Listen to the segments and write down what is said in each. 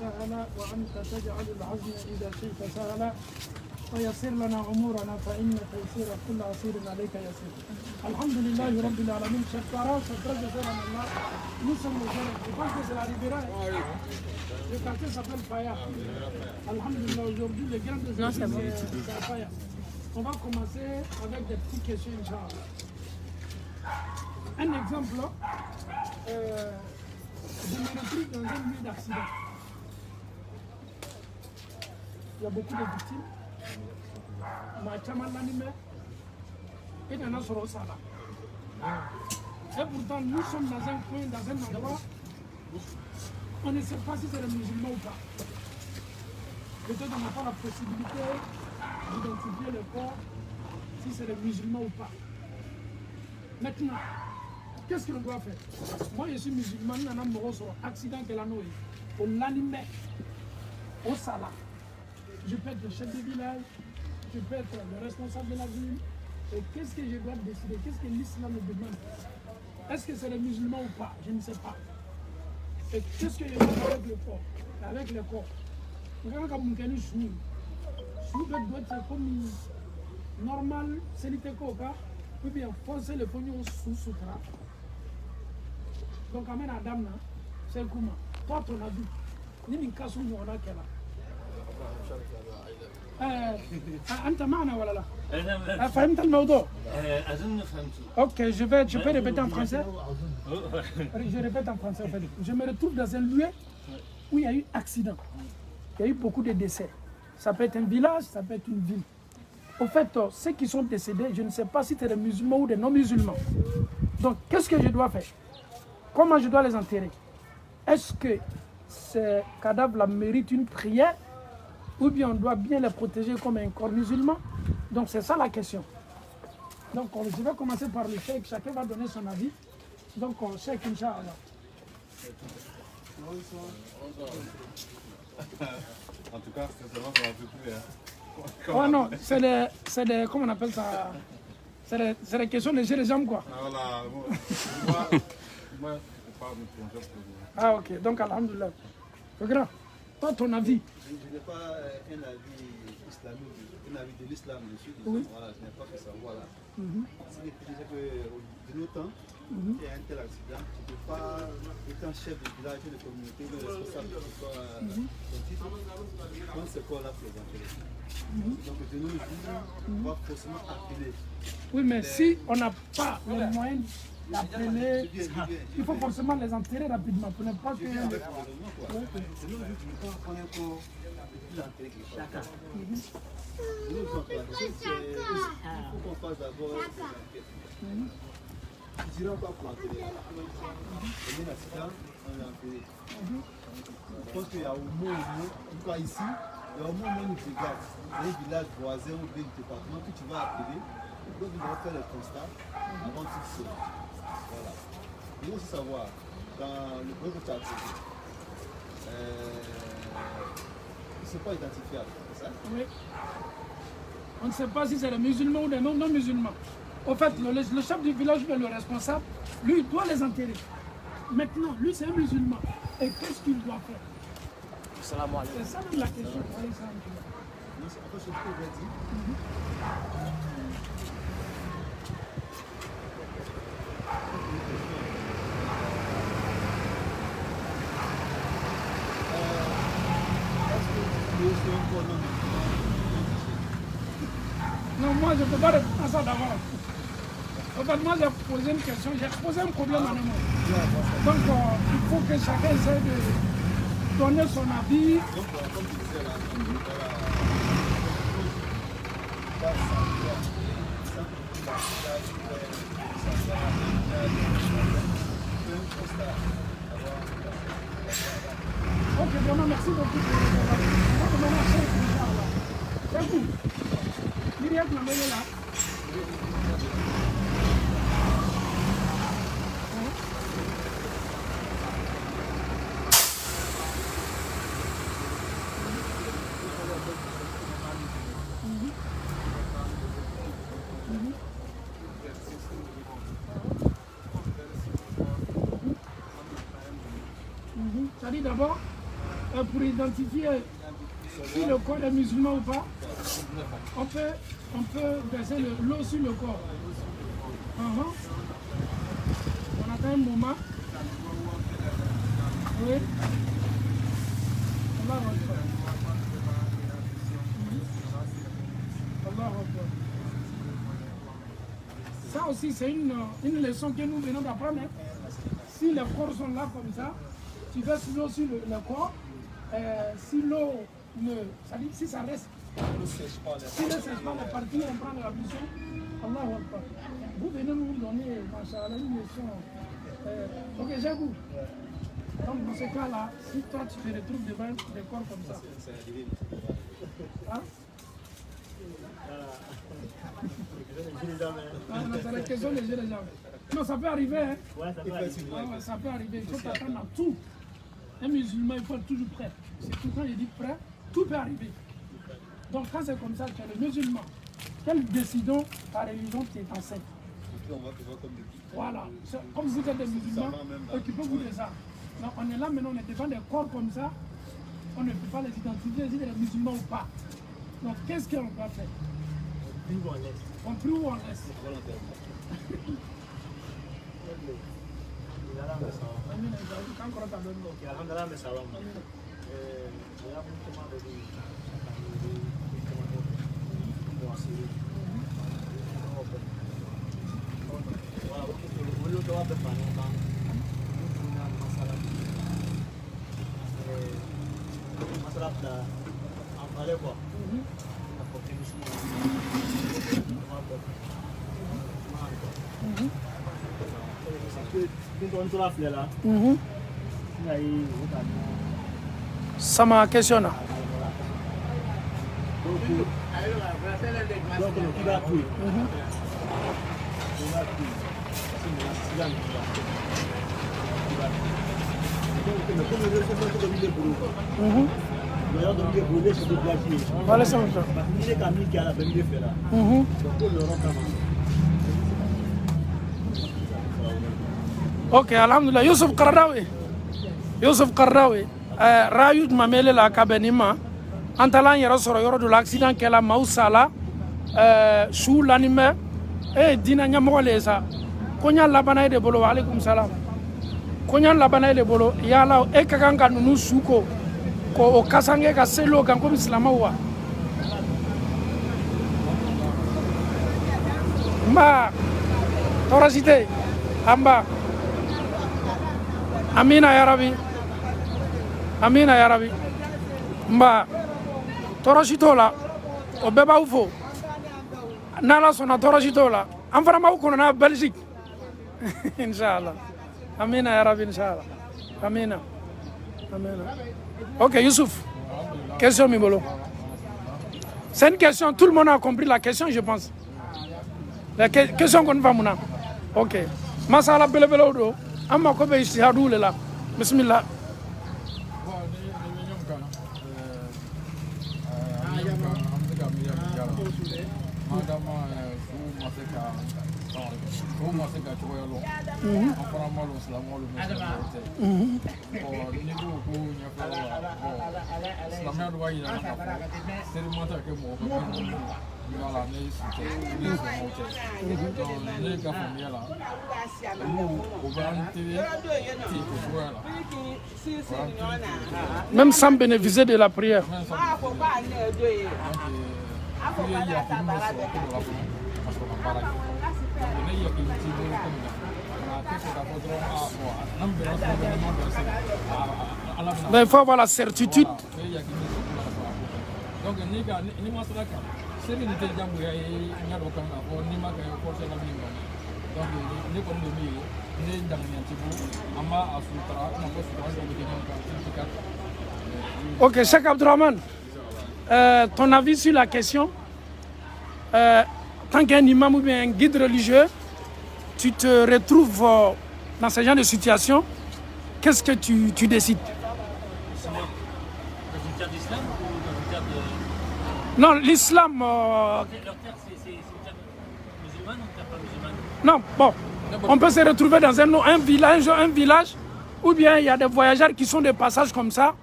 سهلا وأنت تجعل الحزن إذا شئت سهلا ويسر لنا أمورنا فإن تيسير كل عسير عليك يسير. الحمد لله رب العالمين. شكرا جزيلا الله. Nous sommes les jeunes. Je pense que c'est la Libéra. Le quartier s'appelle Faya. Alhamdulillah, aujourd'hui, les grands de c'est Faya. On va commencer avec des petites questions, Inch'Allah. Un exemple, je me retrouve dans un lieu d'accident. Il y a beaucoup de victimes. Et dans notre sala. Et pourtant, nous sommes dans un coin, dans un endroit, on ne sait pas si c'est les musulmans ou pas. Peut-être qu'on n'a pas la possibilité d'identifier le corps, si c'est les musulmans ou pas. Maintenant, qu'est-ce qu'on doit faire? Moi, je suis musulman, je suis un accident que la nourrit. On l'anime au sala. Je peux être le chef de village, je peux être le responsable de la ville. Et qu'est-ce que je dois décider? Qu'est-ce que l'islam me demande? Est-ce que c'est les musulmans ou pas? Je ne sais pas. Et qu'est-ce que je dois faire avec le corps? Avec le corps. Regarde comme on dit chou. Chou doit être comme normal, c'est l'ité-coca, ou bien forcer le pognon sous sutra. Donc, amène à dame, c'est comment? Toi, ton avis. Ni une casse ou une là. أنت معنا ولا لا؟ فهمت الموضوع؟ أظن فهمته. Ok, je peux répéter en français? Je répète en français. Je me retrouve dans un lieu où il y a eu accident. Il y a eu beaucoup de décès. Ça peut être un village, ça peut être une ville. Au fait, ceux qui sont décédés, je ne sais pas si c'est des musulmans ou des non-musulmans. Donc, qu'est-ce que je dois faire? Comment je dois les enterrer? Est-ce que ces cadavres-là méritent une prière? Ou bien on doit bien les protéger comme un corps musulman? Donc c'est ça la question. Donc je vais commencer par le cheikh, chacun va donner son avis. Donc cheikh, Inch'Allah. En tout cas, sincèrement, ça m'a fait plus. Oh non, c'est des, comment on appelle ça? C'est des questions de gérer les jambes quoi. Ah, voilà, moi, je parle de mon job. Ah ok, donc alhamdoulilah. Le grand, toi ton avis? Je n'ai pas un avis islamique, un avis de l'islam dessus. Oui. Voilà, je n'ai pas que ça. Voilà. C'est que de nos temps, il y a un tel accident, tu ne peux pas, étant chef de village, de communauté, de responsable de ton titre, prendre ce corps-là pour les enterrer. Donc de nos jours, on va forcément appeler. Oui, mais si on n'a pas les moyens d'appeler, il faut forcément les enterrer rapidement pour ne pas que... De nos jours, tu ne peux pas prendre un corps et puis l'enterrer quelque part. De nos jours, il faut qu'on fasse d'abord des enquêtes. Tu diras pas pour enterrer. Il y a un accident, on l'a enterré. Je pense qu'il y a au moins, en tout cas ici, il y a au moins une brigade, un village voisin ou bien un département que tu vas appeler. Donc il va faire le constat avant tout ça. Voilà. Il faut aussi savoir, dans le bloc de Tchad, ils ne sont pas identifiables, c'est ça? Oui. On ne sait pas si c'est les musulmans ou les non-musulmans. Au fait, le chef du village, le responsable, lui, il doit les enterrer. Maintenant, lui, c'est un musulman. Et qu'est-ce qu'il doit faire? C'est ça même la question. Non, c'est après ce que je vais dire. Non, moi, je ne peux pas répondre à ça d'avance. En fait, moi, j'ai posé une question, j'ai posé un problème à nous. Donc, il faut que chacun essaie de donner son avis. Ok, vraiment, merci beaucoup. On va demander à Cheikh, Inch'Allah. C'est vous. Myriam, la main est là. Ça dit d'abord, pour identifier si le corps est musulman ou pas. On peut verser l'eau sur le corps. On attend un moment. Oui. Allah Akbar. Allah Akbar. Ça aussi, c'est une leçon que nous venons d'apprendre. Si les corps sont là comme ça, tu verses l'eau sur le corps. Si l'eau ne... Ça dit, si ça reste, si ne sèche pas la partie, on prend l'ablution. Allah Akbar. Vous venez nous donner, machallah, une leçon. Ok, j'ai vous. Donc dans ce cas-là, si toi tu te retrouves devant des corps comme ça. Hein? Non, c'est la question des jeux des gens. Non, ça peut arriver. Hein? Ouais, ça peut arriver. Ça peut arriver. Il faut t'attendre à tout. Un musulman, il faut être toujours prêt. C'est tout quand il dit prêt, tout peut arriver. Donc quand c'est comme ça, tu es le musulman. Quelle décision ta religion t'enseigne? Voilà. Comme vous êtes des musulmans, occupez-vous de ça. Donc on est là maintenant, on est devant des corps comme ça. On ne peut pas les identifier si c'est des musulmans ou pas. Donc qu'est-ce qu'on doit faire? On prie ou on laisse? Ça m'a questionné. Voilà, c'est ça. Ok, alhamdulillah. Youssouf Qaradawi. Rayout Mamele la Kabenima. Antalan Yarosoro Yoro de l'accident qu'elle a Mausala. Sous l'anime. Eh, Dina Nyamolesa. Konya Labanaï de Bolo, alaykoum salam. Konya Labanaï de Bolo, Yala, Ekakanga Nunu Suko. Ko Kasange Kaselo, Gankom Islamawa. Ma Torasite Amba Amina Yarabi Mba Torasitola Obeba Ufo Nala Sona Torasitola Amfarama Ukona Belgique Inch'Allah Amina Yarabi Inch'Allah Amina Ok Youssouf, question Mibolo. C'est une question, tout le monde a compris la question je pense. La question qu'on va maintenant. Ok. Masala Belebelo, Amma Kobe Istihadou là. Bismillah. Même sans bénéficier de la prière. Mais il faut avoir la certitude. Ok, Cheikh Abdourahmane, ton avis sur la question, tant qu'un imam ou bien un guide religieux, tu te retrouves dans ce genre de situation, qu'est-ce que tu décides? Résultat d'islam ou résultat de... Non, l'islam... Leur terre, c'est une terre musulmane ou une terre pas musulmane? Non, bon, on peut se retrouver dans un village, ou bien il y a des voyageurs qui sont de passage comme ça,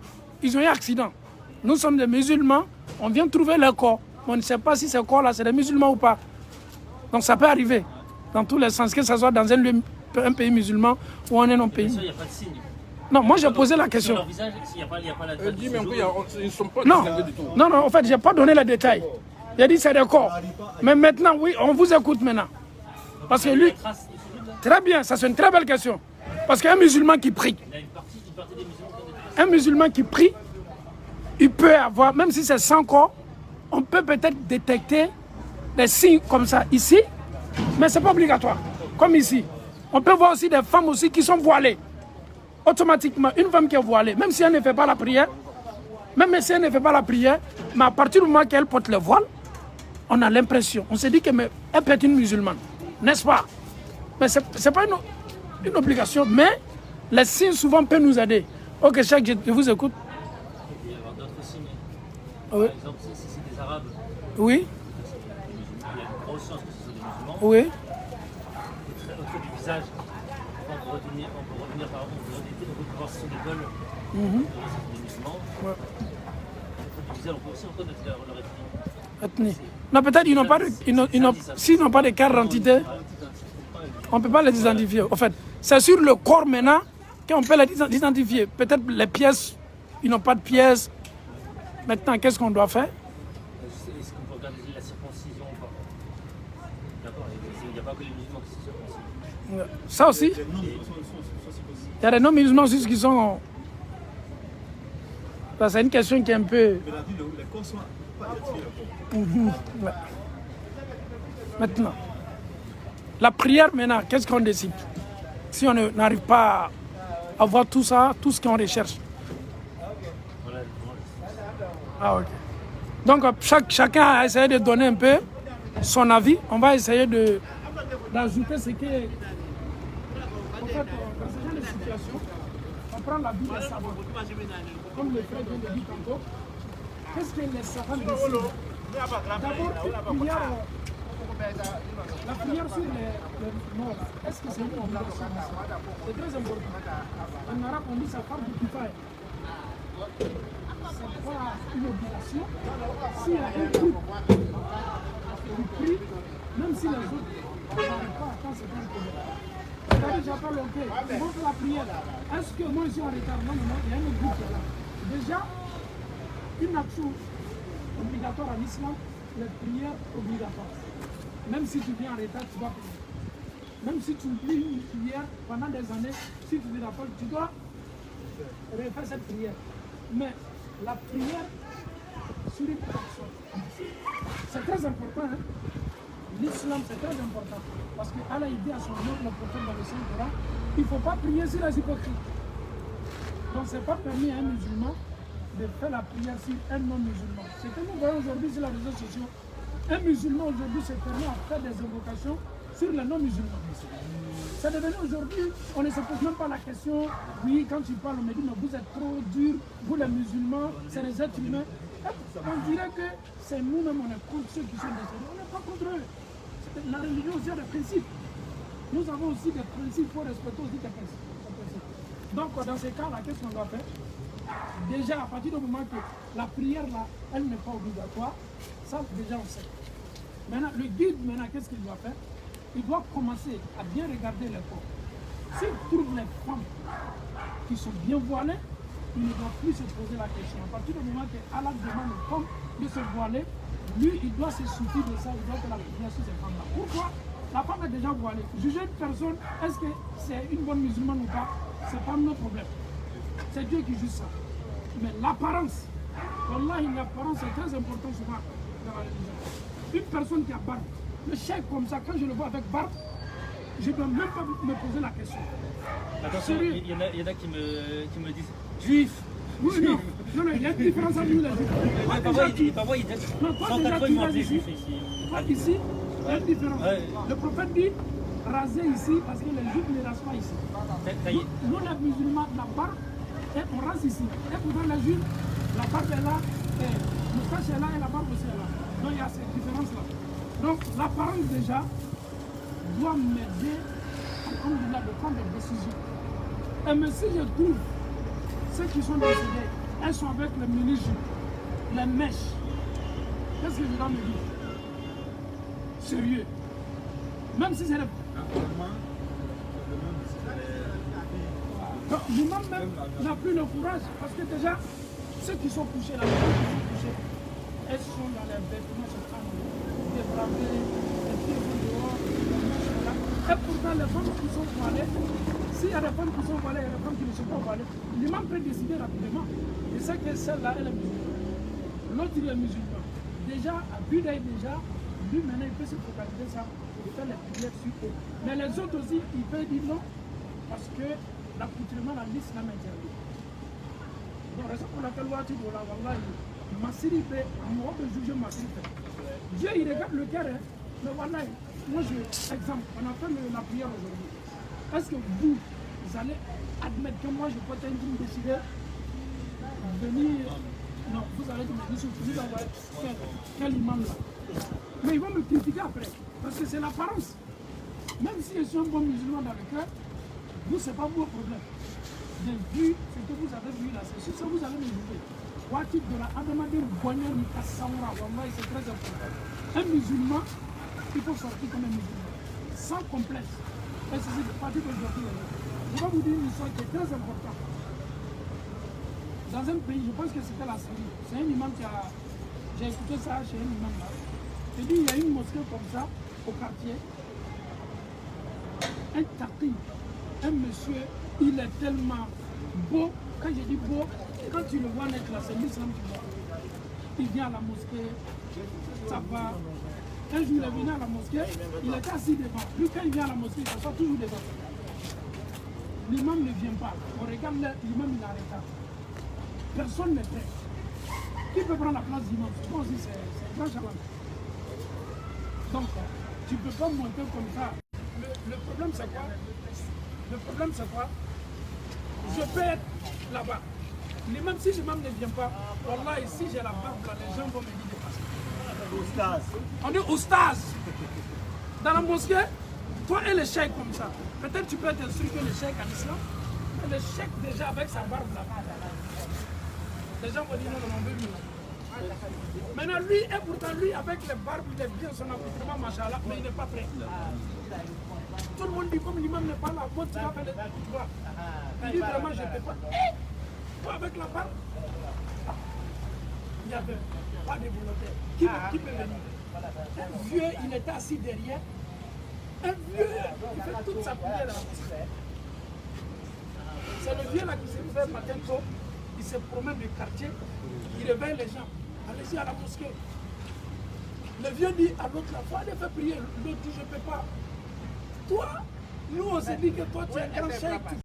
ils ont eu un accident. Nous sommes des musulmans, on vient trouver leur corps. On ne sait pas si ces corps-là, c'est des musulmans ou pas. Donc ça peut arriver, dans tous les sens, que ce soit dans un pays musulman ou un non-pays. Il n'y a pas de signe. Non, moi j'ai posé la Sur question. leur visage, il n'y a pas la date Dis, du mais jour. ils ne sont pas Non, distingués du tout. non, en fait, je n'ai pas donné les détails. J'ai dit c'est des corps. Mais maintenant, oui, on vous écoute maintenant. Parce que lui, La trace, il faut juste là. très bien, ça c'est une très belle question. Parce qu'un musulman qui prie, Il y a une partie des musulmans qui ont des traces. un musulman qui prie, il peut avoir, même si c'est sans corps, on peut peut-être détecter des signes comme ça ici, mais ce n'est pas obligatoire. Comme ici. On peut voir aussi des femmes aussi qui sont voilées. Automatiquement, une femme qui est voilée, même si elle ne fait pas la prière, mais à partir du moment qu'elle porte le voile, on a l'impression, on se dit qu'elle peut être une musulmane, n'est-ce pas? Mais ce n'est pas une obligation, mais les signes souvent peuvent nous aider. Ok, Cheikh, je vous écoute. Il peut y avoir d'autres signes. Oui. Par exemple, si c'est des Arabes, Oui, il y a une grosse chance que ce soit des musulmans. oui, Au trait du visage, on peut revenir par exemple, on peut voir si ce sont des vols, des musulmans. Ouais. Au trait du visage, on peut aussi reconnaître leur ethnie. ethnie. Non, peut-être ils n'ont pas s'ils n'ont pas de carte d'identité, on ne peut pas les identifier. En fait, c'est sur le corps maintenant qu'on peut les identifier. Peut-être les pièces, ils n'ont pas de pièces. Maintenant, qu'est-ce qu'on doit faire? Est-ce qu'on peut regarder la circoncision ou pas? D'accord, il n'y a pas que les musulmans qui se circoncisent. Ça aussi, il y a des non-musulmans aussi qui sont... Ça, c'est une question qui est un peu... Mais la vie, les corps sont pas identifiés. Ouais. Maintenant, la prière maintenant, qu'est-ce qu'on décide? Si on n'arrive pas à voir tout ça, tout ce qu'on recherche. Voilà, Ah, ok. Donc, chacun a essayé de donner un peu son avis. On va essayer d'ajouter ce qui est... En fait, dans ce genre de situation, on prend la vie des savants. Comme le frère vient de dire tantôt, qu'est-ce que les savants décident? D'abord, la prière sur les morts, est-ce que c'est une obligation? C'est très important. En arabe, on dit ça part du kifaya. C'est pas une obligation. S'il y a un groupe qui prie, même si les autres n'arrivent pas à temps, c'est pas un problème. C'est-à-dire, j'appelle, ok, ils vont faire la prière. Est-ce que moi je suis en retard? Non, il y a un groupe qui est là. Déjà, une action obligatoire en islam, les prières obligatoires. Même si tu viens en retard, tu dois prier. Même si tu pries une prière pendant des années, si tu te rappelles, tu dois refaire cette prière. Mais la prière sur une personne, c'est très important. Hein? L'islam, c'est très important. Parce qu'Allah dit à son nom, le prophète dans le Saint-Coran, il ne faut pas prier sur les hypocrites. Donc, ce n'est pas permis à un musulman de faire la prière sur un non-musulman. Ce que nous voyons aujourd'hui sur les réseaux sociaux, un musulman aujourd'hui se permet à faire des invocations sur les non-musulmans. C'est devenu aujourd'hui, on ne se pose même pas la question, oui, quand tu parles, on me dit, mais vous êtes trop dur, vous les musulmans, c'est les êtres humains. On dirait que c'est nous-mêmes, on est contre ceux qui sont décédés. On n'est pas contre eux. La religion aussi a des principes. Nous avons aussi des principes, il faut respecter aussi des principes. Donc, dans ces cas-là, qu'est-ce qu'on doit faire? Déjà, à partir du moment que la prière, là, elle n'est pas obligatoire, ça, déjà, on sait. Maintenant, le guide, qu'est-ce qu'il doit faire? Il doit commencer à bien regarder les corps. S'il trouve les femmes qui sont bien voilées, il ne doit plus se poser la question. À partir du moment que Allah demande aux femmes de se voiler, lui, il doit se soucier de ça, il doit faire la prière sur ces femmes-là. Pourquoi? La femme est déjà voilée. Juger une personne, est-ce que c'est une bonne musulmane ou pas? Ce n'est pas notre problème. C'est Dieu qui juge ça. Mais l'apparence, wallahi, l'apparence est très importante souvent dans la religion. Une personne qui a barbe, le cheikh comme ça, quand je le vois avec barbe, je ne dois même pas me poser la question. attention, il y en a qui me disent Juif. Oui, non, il y a une différence entre nous les juifs. Parfois, il dit Non, toi déjà tu rases ici. Toi, ici, il y a une différence. Ouais. Le prophète dit raser ici parce que les juifs ne rasent pas ici. Nous, les musulmans, la barbe, et on rase ici. Et pourtant, les juifs, la barbe est là, et le moustache est là et la barbe aussi est là. Donc, il y a cette différence-là. Donc, l'apparence déjà doit m'aider à prendre des décisions. Et mais si je trouve ceux qui sont décédés, elles sont avec les mini-jupes, les mèches. Qu'est-ce que je dois me dire? Sérieux. Même si c'est le... L'imam même n'a plus le courage parce que déjà, ceux qui sont couchés là, elles sont dans les vêtements, dépravés, les pieds sont dehors, les mains sont là. Et pourtant, les femmes qui sont voilées, s'il y a des femmes qui sont voilées et des femmes qui ne sont pas voilées, l'imam peut décider rapidement. Et c'est que celle-là, elle est musulmane. L'autre, il est musulman. Déjà, à Budaï, déjà, lui maintenant, il peut se focaliser ça et faire les prières sur eux. Mais les autres aussi, il peut dire non, parce que l'accoutrement dans l'islam est interdit. Donc, raison pour laquelle tu dois la voir là, Massiri fait, moi, je juge Massiri fait. Dieu, il regarde le cœur, hein. Mais voilà, moi, exemple, on a fait la prière aujourd'hui. Est-ce que vous allez admettre que moi, je peux être décider de venir. Non, vous allez me dire, vous envoyer quel imam là. Mais ils vont me critiquer après, parce que c'est l'apparence. Même si je suis un bon musulman dans le cœur, vous, ce n'est pas vos problèmes. J'ai vu ce que vous avez vu là, c'est sûr que vous allez me juger. C'est très important. Un musulman, il faut sortir comme un musulman, sans complexe. Et c'est parti d'aujourd'hui. Je vais vous dire une histoire qui est très importante. Dans un pays, je pense que c'était la Syrie. C'est un imam qui a... J'ai écouté ça chez un imam là. Il dit, il y a une mosquée comme ça, au quartier. Un taqi, un monsieur, il est tellement beau. Quand je dis beau, quand tu le vois naître là, c'est l'islam qui voit. Il vient à la mosquée, ça va. Un jour, il est venu à la mosquée, il était assis devant. Lui, quand il vient à la mosquée, il s'assoit toujours devant. L'imam ne vient pas. On regarde l'imam, il est en retard. Personne n'est prêt. Qui peut prendre la place d'imam? Moi aussi, c'est un grand challenge. Donc, tu ne peux pas monter comme ça. Le problème, c'est quoi? Le problème, c'est quoi? Je peux être là-bas. L'imam, si l'imam ne vient pas, voilà, ici, j'ai la barbe là, les gens vont me dire de passer. Oustaz. On dit oustaz. Dans la mosquée, toi et le cheikh comme ça. Peut-être tu peux être instruit que le cheikh en islam, mais le cheikh déjà avec sa barbe là. Les gens vont dire non, on veut lui. Maintenant, lui, et pourtant, lui, avec les barbes, il est bien son accoutrement, machallah, mais il n'est pas prêt. Tout le monde dit, comme l'imam n'est pas là, moi, tu vas faire les tu. Il dit vraiment, je ne peux pas. Toi, avec la barbe, il n'y avait pas de volontaire. Qui peut venir? Un vieux, il était assis derrière. Un vieux, il fait toute sa prière là. C'est le vieux là qui se fait matin tôt. Il se promène du quartier, il réveille les gens. Allez-y à la mosquée. Le vieux dit à l'autre, il faut aller faire prier. L'autre dit, je ne peux pas. Toi, nous on s'est dit que toi tu es un grand cheikh.